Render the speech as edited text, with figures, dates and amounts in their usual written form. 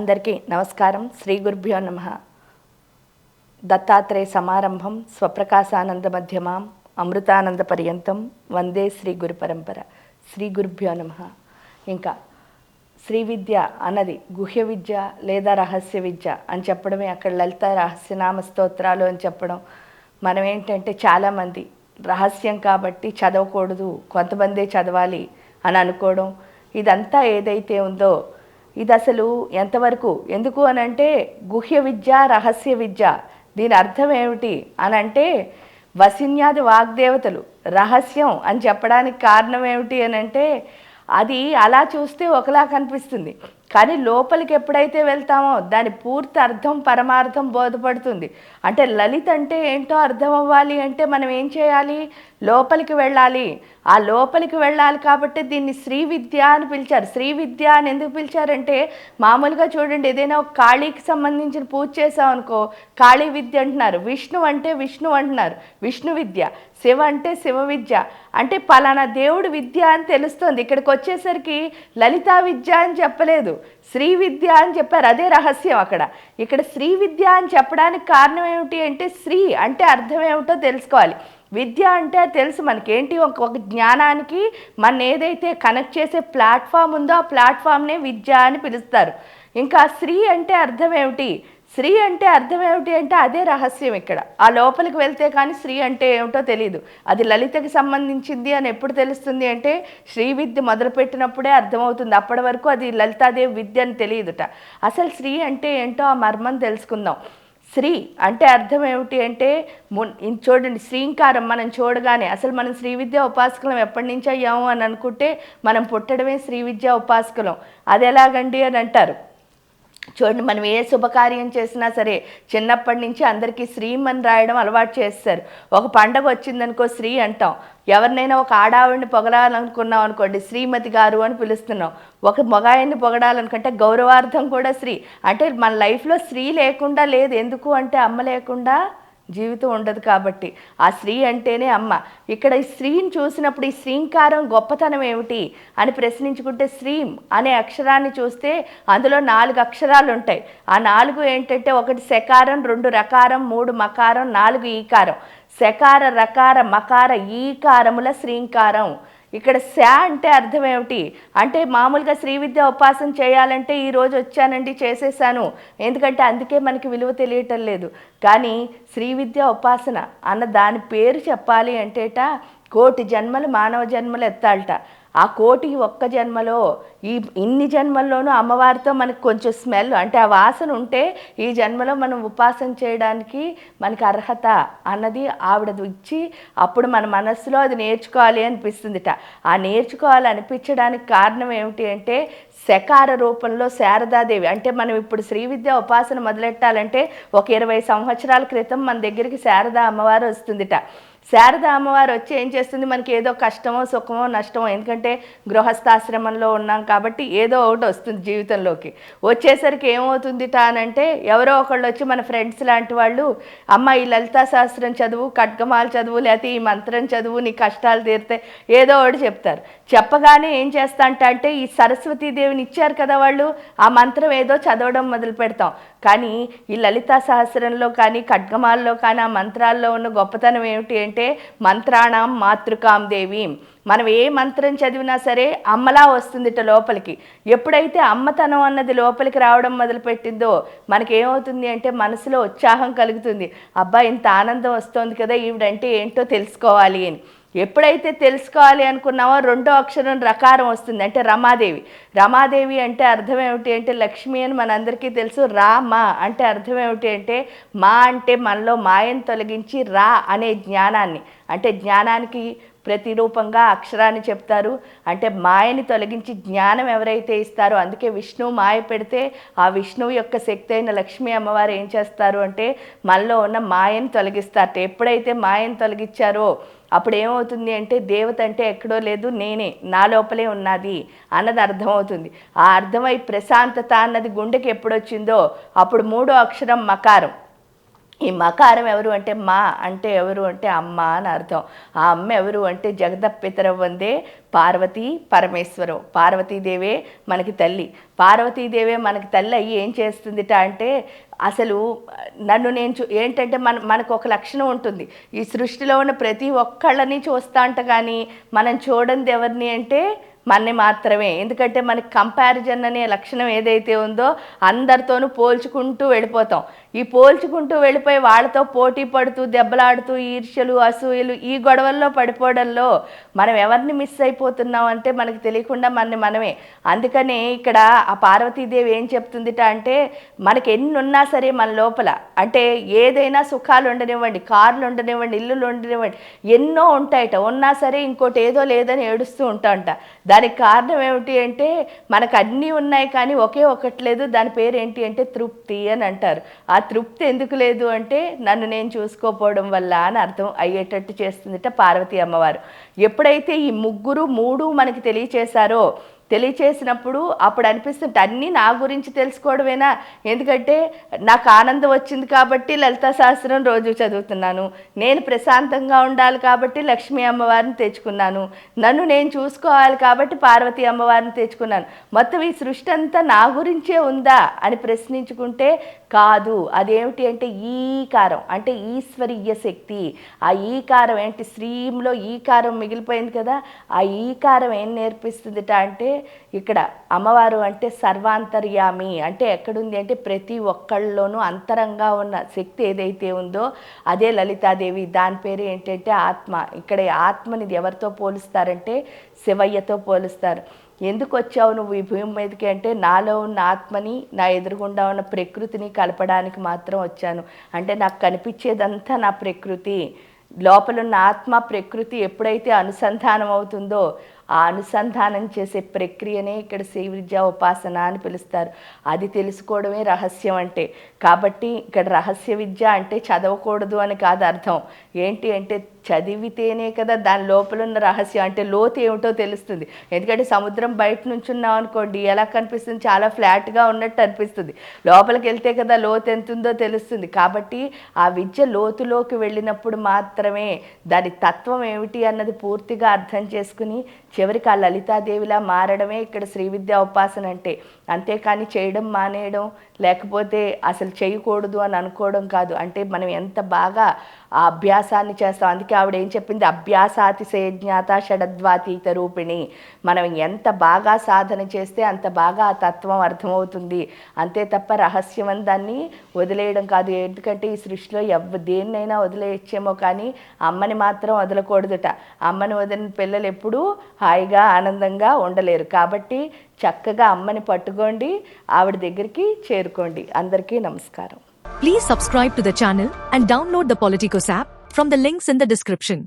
అందరికీ నమస్కారం. శ్రీ గురుభ్యో నమః. దత్తాత్రేయ సమారంభం స్వప్రకాశానంద మధ్యమాం అమృతానంద పర్యంతం వందే శ్రీ గురు పరంపర. శ్రీ గురుభ్యో నమః. ఇంకా శ్రీ విద్య అన్నది గుహ్య విద్య లేదా రహస్య విద్య అని చెప్పడమే. అక్కడ లలిత రహస్యనామ స్తోత్రాలు అని చెప్పడం. మనం ఏంటంటే చాలామంది రహస్యం కాబట్టి చదవకూడదు, కొంతమందే చదవాలి అని అనుకోవడం. ఇదంతా ఏదైతే ఉందో ఇది అసలు ఎంతవరకు ఎందుకు అని అంటే గుహ్య విద్య రహస్య విద్య దీని అర్థం ఏమిటి అని అంటే వసిన్యాది వాగ్దేవతలు రహస్యం అని చెప్పడానికి కారణం ఏమిటి అని అంటే అది అలా చూస్తే ఒకలా కనిపిస్తుంది, కానీ లోపలికి ఎప్పుడైతే వెళ్తామో దాని పూర్తి అర్థం పరమార్థం బోధపడుతుంది. అంటే లలిత అంటే ఏంటో అర్థం అవ్వాలి అంటే మనం ఏం చేయాలి? లోపలికి వెళ్ళాలి. ఆ లోపలికి వెళ్ళాలి కాబట్టి దీన్ని శ్రీ విద్య అని పిలిచారు. శ్రీ విద్య అని ఎందుకు పిలిచారంటే మామూలుగా చూడండి, ఏదైనా ఒక కాళీకి సంబంధించిన పూజ చేసామనుకో కాళీ విద్య అంటున్నారు, విష్ణు అంటే విష్ణు అంటున్నారు విష్ణు విద్య, శివ అంటే శివ విద్య, అంటే పలానా దేవుడు విద్య అని తెలుస్తుంది. ఇక్కడికి వచ్చేసరికి లలితా విద్య అని చెప్పలేదు, శ్రీ విద్య అని చెప్పారు. అదే రహస్యం అక్కడ. ఇక్కడ శ్రీ విద్య అని చెప్పడానికి కారణం ఏమిటి అంటే శ్రీ అంటే అర్థం ఏమిటో తెలుసుకోవాలి. విద్య అంటే తెలుసు మనకేంటి, ఒక జ్ఞానానికి మన ఏదైతే కనెక్ట్ చేసే ప్లాట్ఫామ్ ఉందో ఆ ప్లాట్ఫామ్నే విద్య అని పిలుస్తారు. ఇంకా శ్రీ అంటే అర్థం ఏమిటి? శ్రీ అంటే అర్థం ఏమిటి అంటే అదే రహస్యం ఇక్కడ. ఆ లోపలికి వెళ్తే కానీ శ్రీ అంటే ఏమిటో తెలియదు. అది లలితకి సంబంధించింది అని ఎప్పుడు తెలుస్తుంది అంటే శ్రీ విద్య మొదలుపెట్టినప్పుడే అర్థమవుతుంది. అప్పటి వరకు అది లలితాదేవి విద్య అని తెలియదుట. అసలు శ్రీ అంటే ఏంటో ఆ మర్మం తెలుసుకుందాం. శ్రీ అంటే అర్థం ఏమిటి అంటే చూడండి, శ్రీంకారం మనం చూడగానే అసలు మనం శ్రీ విద్య ఉపాసకులం ఎప్పటి నుంచి అయ్యాము అని అనుకుంటే మనం పుట్టడమే శ్రీ విద్య ఉపాసకులం. అది ఎలాగండి అని అంటారు. చూడండి, మనం ఏ శుభకార్యం చేసినా సరే చిన్నప్పటి నుంచి అందరికీ శ్రీమని రాయడం అలవాటు చేస్తారు. ఒక పండగ వచ్చిందనుకో శ్రీ అంటాం. ఎవరినైనా ఒక ఆడావిడిని పొగడాలనుకున్నాం అనుకోండి శ్రీమతి గారు అని పిలుస్తున్నాం. ఒక మగాయన్ని పొగడాలనుకుంటే గౌరవార్థం కూడా శ్రీ. అంటే మన లైఫ్లో స్త్రీ లేకుండా లేదు. ఎందుకు అంటే అమ్మ లేకుండా జీవితం ఉండదు కాబట్టి ఆ స్త్రీ అంటేనే అమ్మ. ఇక్కడ ఈ స్త్రీని చూసినప్పుడు ఈ శ్రీంకారం గొప్పతనం ఏమిటి అని ప్రశ్నించుకుంటే శ్రీం అనే అక్షరాన్ని చూస్తే అందులో 4 అక్షరాలు ఉంటాయి. ఆ 4 ఏంటంటే 1 శకారం, 2 రకారం, 3 మకారం, 4 ఈకారం. శకార రకార మకార ఈకారముల శ్రీంకారం. ఇక్కడ శ అంటే అర్థం ఏమిటి అంటే మామూలుగా శ్రీ విద్య ఉపాసన చేయాలంటే ఈరోజు వచ్చానండి చేసేసాను, ఎందుకంటే అందుకే మనకి విలువ తెలియటం లేదు. కానీ శ్రీ విద్య ఉపాసన అన్న దాని పేరు చెప్పాలి అంటేట కోటి జన్మలు మానవ జన్మలు ఎత్తాలట. ఆ కోటికి ఒక్క జన్మలో ఇన్ని జన్మల్లోనూ అమ్మవారితో మనకు కొంచెం స్మెల్ అంటే ఆ వాసన ఉంటే ఈ జన్మలో మనం ఉపాసన చేయడానికి మనకి అర్హత అన్నది ఆవిడ ఇచ్చి అప్పుడు మన మనస్సులో అది నేర్చుకోవాలి అనిపిస్తుందిట. ఆ నేర్చుకోవాలి అనిపించడానికి కారణం ఏమిటి అంటే శకార రూపంలో శారదాదేవి. అంటే మనం ఇప్పుడు శ్రీ విద్య ఉపాసన మొదలెట్టాలంటే ఒక 20 సంవత్సరాల క్రితం మన దగ్గరికి శారదా అమ్మవారు వస్తుందిట. శారదా అమ్మవారు వచ్చి ఏం చేస్తుంది, మనకి ఏదో కష్టమో సుఖమో నష్టమో, ఎందుకంటే గృహస్థాశ్రమంలో ఉన్నాం కాబట్టి ఏదో ఒకటి వస్తుంది జీవితంలోకి. వచ్చేసరికి ఏమవుతుందిట అనంటే ఎవరో ఒకళ్ళు వచ్చి మన ఫ్రెండ్స్ లాంటి వాళ్ళు, అమ్మ ఈ లలితా శాస్త్రం చదువు, ఖడ్గమాల చదువు, లేకపోతే ఈ మంత్రం చదువు, నీ కష్టాలు తీరితే ఏదో ఒకటి చెప్తారు. చెప్పగానే ఏం చేస్తా అంటే ఈ సరస్వతీదేవిని ఇచ్చారు కదా వాళ్ళు, ఆ మంత్రం ఏదో చదవడం మొదలు పెడతాం. కానీ ఈ లలితా సహస్రంలో కానీ ఖడ్గమాల్లో కానీ ఆ మంత్రాల్లో ఉన్న గొప్పతనం ఏమిటి అంటే మంత్రాణం మాతృకాం దేవి. మనం ఏ మంత్రం చదివినా సరే అమ్మలా వస్తుందిట లోపలికి. ఎప్పుడైతే అమ్మతనం అన్నది లోపలికి రావడం మొదలుపెట్టిందో మనకేమవుతుంది అంటే మనసులో ఉత్సాహం కలుగుతుంది. అబ్బా ఇంత ఆనందం వస్తుంది కదా, ఈవిడంటే ఏంటో తెలుసుకోవాలి అని. ఎప్పుడైతే తెలుసుకోవాలి అనుకున్నామో 2వ అక్షరం రకారం వస్తుంది, అంటే రమాదేవి. రమాదేవి అంటే అర్థం ఏమిటి అంటే లక్ష్మి అని మనందరికీ తెలుసు. రా మా అంటే అర్థం ఏమిటి అంటే మా అంటే మనలో మాయను తొలగించి రా అనే జ్ఞానాన్ని, అంటే జ్ఞానానికి ప్రతిరూపంగా అక్షరాన్ని చెప్తారు. అంటే మాయని తొలగించి జ్ఞానం ఎవరైతే ఇస్తారో, అందుకే విష్ణువు మాయ పెడితే ఆ విష్ణువు యొక్క శక్తి అయిన లక్ష్మీ అమ్మవారు ఏం చేస్తారు అంటే మనలో ఉన్న మాయను తొలగిస్తారట. ఎప్పుడైతే మాయను తొలగించారో అప్పుడు ఏమవుతుంది అంటే దేవత అంటే ఎక్కడో లేదు, నేనే, నా లోపలే ఉన్నది అన్నది అర్థమవుతుంది. ఆ అర్థమై ప్రశాంతత అన్నది గుండెకి ఎప్పుడొచ్చిందో అప్పుడు 3వ అక్షరం మకారం. ఈ మకారం ఎవరు అంటే మా అంటే ఎవరు అంటే అమ్మ అని అర్థం. ఆ అమ్మ ఎవరు అంటే జగదప్పితరం వందే పార్వతీ పరమేశ్వరం. పార్వతీదేవే మనకి తల్లి. పార్వతీదేవే మనకి తల్లి అయ్యి ఏం చేస్తుందిట అంటే అసలు నన్ను నేను ఏంటంటే మనకు ఒక లక్షణం ఉంటుంది. ఈ సృష్టిలో ఉన్న ప్రతి ఒక్కళ్ళని చూస్తా అంట, కానీ మనం చూడండి ఎవరిని అంటే మనని మాత్రమే. ఎందుకంటే మనకి కంపారిజన్ అనే లక్షణం ఏదైతే ఉందో అందరితోనూ పోల్చుకుంటూ వెళ్ళిపోతాం. ఈ పోల్చుకుంటూ వెళ్ళిపోయి వాళ్ళతో పోటీ పడుతూ దెబ్బలాడుతూ ఈర్ష్యలు అసూయలు ఈ గొడవల్లో పడిపోవడంలో మనం ఎవరిని మిస్ అయిపోతున్నాం అంటే మనకి తెలియకుండా మనమే. అందుకనే ఇక్కడ ఆ పార్వతీదేవి ఏం చెప్తుందిట అంటే మనకి ఎన్ని ఉన్నా సరే మన లోపల అంటే ఏదైనా సుఖాలు ఉండనివ్వండి, కార్లు ఉండనివ్వండి, ఇల్లులు ఉండనివ్వండి, ఎన్నో ఉంటాయట. ఉన్నా సరే ఇంకోటి ఏదో లేదని ఏడుస్తూ ఉంటాంట. దానికి కారణం ఏమిటి అంటే మనకు అన్నీ ఉన్నాయి కానీ ఒకే ఒకటి లేదు. దాని పేరు ఏంటి అంటే తృప్తి అని అంటారు. ఆ తృప్తి ఎందుకు లేదు అంటే నన్ను నేను చూసుకోపోవడం వల్ల అని అర్థం అయ్యేటట్టు చేస్తుందిట పార్వతీ అమ్మవారు. ఎప్పుడైతే ఈ మూడు మనకి తెలియచేసినప్పుడు అప్పుడు అనిపిస్తుంది అన్నీ నా గురించి తెలుసుకోవడమేనా, ఎందుకంటే నాకు ఆనందం వచ్చింది కాబట్టి లలితా సహస్రం రోజు చదువుతున్నాను, నేను ప్రశాంతంగా ఉండాలి కాబట్టి లక్ష్మీ అమ్మవారిని తెచ్చుకున్నాను, నన్ను నేను చూసుకోవాలి కాబట్టి పార్వతీ అమ్మవారిని తెచ్చుకున్నాను. మొత్తం ఈ సృష్టి అంతా నా గురించే ఉందా అని ప్రశ్నించుకుంటే కాదు. అదేమిటి అంటే ఈకారం అంటే ఈశ్వరీయ శక్తి. ఆ ఈకారం ఏంటి, శ్రీంలో ఈకారం మిగిలిపోయింది కదా, ఆ ఈకారం ఏం నేర్పిస్తుందిట అంటే ఇక్కడ అమ్మవారు అంటే సర్వాంతర్యామి అంటే ఎక్కడుంది అంటే ప్రతి ఒక్కళ్ళలోనూ అంతరంగా ఉన్న శక్తి ఏదైతే ఉందో అదే లలితాదేవి. దాని పేరు ఏంటంటే ఆత్మ. ఇక్కడ ఆత్మని ఎవరితో పోలుస్తారంటే శివయ్యతో పోలుస్తారు. ఎందుకు వచ్చావు నువ్వు ఈ భూమి మీదకి అంటే నాలో ఉన్న ఆత్మని నా ఎదురుగుండా ఉన్న ప్రకృతిని కలపడానికి మాత్రం వచ్చాను. అంటే నాకు కనిపించేదంతా నా ప్రకృతి. లోపలున్న ఆత్మ ప్రకృతి ఎప్పుడైతే అనుసంధానం అవుతుందో ఆ అనుసంధానం చేసే ప్రక్రియనే ఇక్కడ శ్రీ విద్యా ఉపాసన అని పిలుస్తారు. అది తెలుసుకోవడమే రహస్యం అంటే. కాబట్టి ఇక్కడ రహస్య విద్య అంటే చదవకూడదు అని కాదు అర్థం. ఏంటి అంటే చదివితేనే కదా దాని లోపల ఉన్న రహస్యం అంటే లోతు ఏమిటో తెలుస్తుంది. ఎందుకంటే సముద్రం బయట నుంచి ఉన్నాం అనుకోండి ఎలా కనిపిస్తుంది, చాలా ఫ్లాట్గా ఉన్నట్టు అనిపిస్తుంది. లోపలికి వెళ్తే కదా లోతు ఎంత ఉందో తెలుస్తుంది. కాబట్టి ఆ విద్య లోతులోకి వెళ్ళినప్పుడు మాత్రమే దాని తత్వం ఏమిటి అన్నది పూర్తిగా అర్థం చేసుకుని చివరికి ఆ లలితాదేవిలా మారడమే ఇక్కడ శ్రీ విద్యా ఉపాసన అంటే. అంతేకాని చేయడం మానేయడం లేకపోతే అసలు చేయకూడదు అని అనుకోవడం కాదు. అంటే మనం ఎంత బాగా ఆ అభ్యాసాన్ని చేస్తాం. అందుకే ఆవిడ ఏం చెప్పింది, అభ్యాసాతిశయజ్ఞాత షడద్వాతీత రూపిణి. మనం ఎంత బాగా సాధన చేస్తే అంత బాగా ఆ తత్వం అర్థమవుతుంది. అంతే తప్ప రహస్యం అని దాన్ని వదిలేయడం కాదు. ఎందుకంటే ఈ సృష్టిలో దేన్నైనా వదిలేయచ్చేమో కానీ అమ్మని మాత్రం వదలకూడదుట. అమ్మని వదిలిన పిల్లలు ఎప్పుడూ హాయిగా ఆనందంగా ఉండలేరు. కాబట్టి చక్కగా అమ్మని పట్టుకోండి, ఆవిడ దగ్గరికి చేరుకోండి. అందరికీ నమస్కారం. Please subscribe to the channel and download the Politicos app from the links in the description.